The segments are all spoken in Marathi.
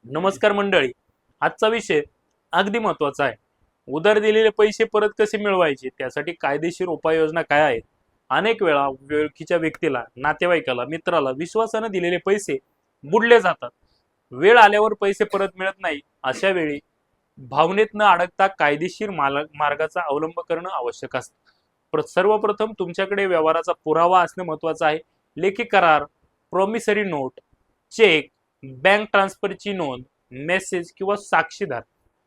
नमस्कार मंडळी, आजचा विषय अगदी महत्त्वाचा आहे. उधार दिलेले पैसे परत कसे मिळवायचे, त्यासाठी कायदेशीर उपाययोजना काय आहेत. अनेक वेळा ओळखीच्या व्यक्तीला, नातेवाईकाला, मित्राला विश्वासाने दिलेले पैसे बुडले जातात. वेळ आल्यावर पैसे परत मिळत नाही. अशा वेळी भावनेत न अडकता कायदेशीर मार्गाचा अवलंब करणं आवश्यक असतं. सर्वप्रथम तुमच्याकडे व्यवहाराचा पुरावा असणे महत्त्वाचं आहे. लेखी करार, प्रॉमिसरी नोट, चेक, बँक ट्रान्सफरची नोंद, मेसेज किंवा साक्षीदार.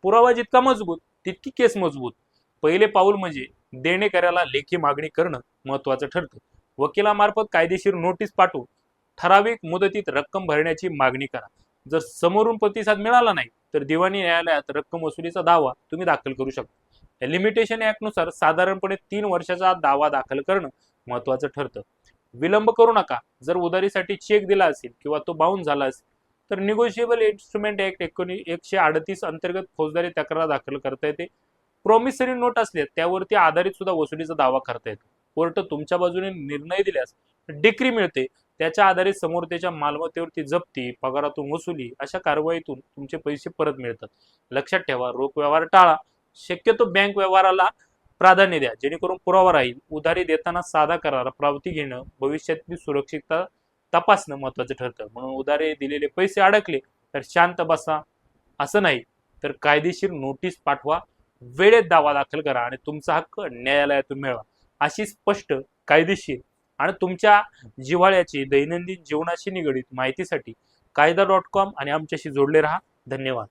पुरावा जितका मजबूत तितकी केस मजबूत. पहिले पाऊल म्हणजे देणेकऱ्याला लेखी मागणी करणं महत्त्वाचं ठरतं. वकिलामार्फत कायदेशीर नोटीस पाठवून ठराविक मुदतीत रक्कम भरण्याची मागणी करा. जर समोरून प्रतिसाद मिळाला नाही तर दिवाणी न्यायालयात रक्कम वसुलीचा दावा तुम्ही दाखल करू शकता. लिमिटेशन ऍक्टनुसार साधारणपणे 3 वर्षाचा दावा दाखल करणं महत्त्वाचं ठरतं. विलंब करू नका. जर उधारीसाठी चेक दिला असेल किंवा तो बाउन्स झाला असेल तर निगोशिएबल इन्स्ट्रुमेंट ऍक्ट 138 अंतर्गत फौजदारी तक्रार दाखल करता येते. प्रॉमिसरी नोट असले त्यावरती आधारित सुद्धा वसुलीचा दावा करता येतो. कोर्ट तुमच्या बाजूने निर्णय दिल्यास डिक्री मिळते. त्याच्या आधारे समोरच्या मालमत्तेवरती जप्ती, पगारातून वसुली अशा कारवाईतून तुमचे पैसे परत मिळतात. लक्षात ठेवा, रोख व्यवहार टाळा. शक्यतो बँक व्यवहाराला प्राधान्य द्या, जेणेकरून पुरावा राहील. उधारी देताना साधा करार, पावती घेणं, भविष्यातली सुरक्षितता तपासणं महत्त्वाचं ठरतं. म्हणून उधारी दिलेले पैसे अडकले तर शांत बसा असं नाही, तर कायदेशीर नोटीस पाठवा, वेळेत दावा दाखल करा आणि तुमचा हक्क न्यायालयातून मिळवा. अशी स्पष्ट, कायदेशीर आणि तुमच्या जिव्हाळ्याची दैनंदिन जीवनाशी निगडीत माहितीसाठी कायदा.com आणि आमच्याशी जोडले राहा. धन्यवाद.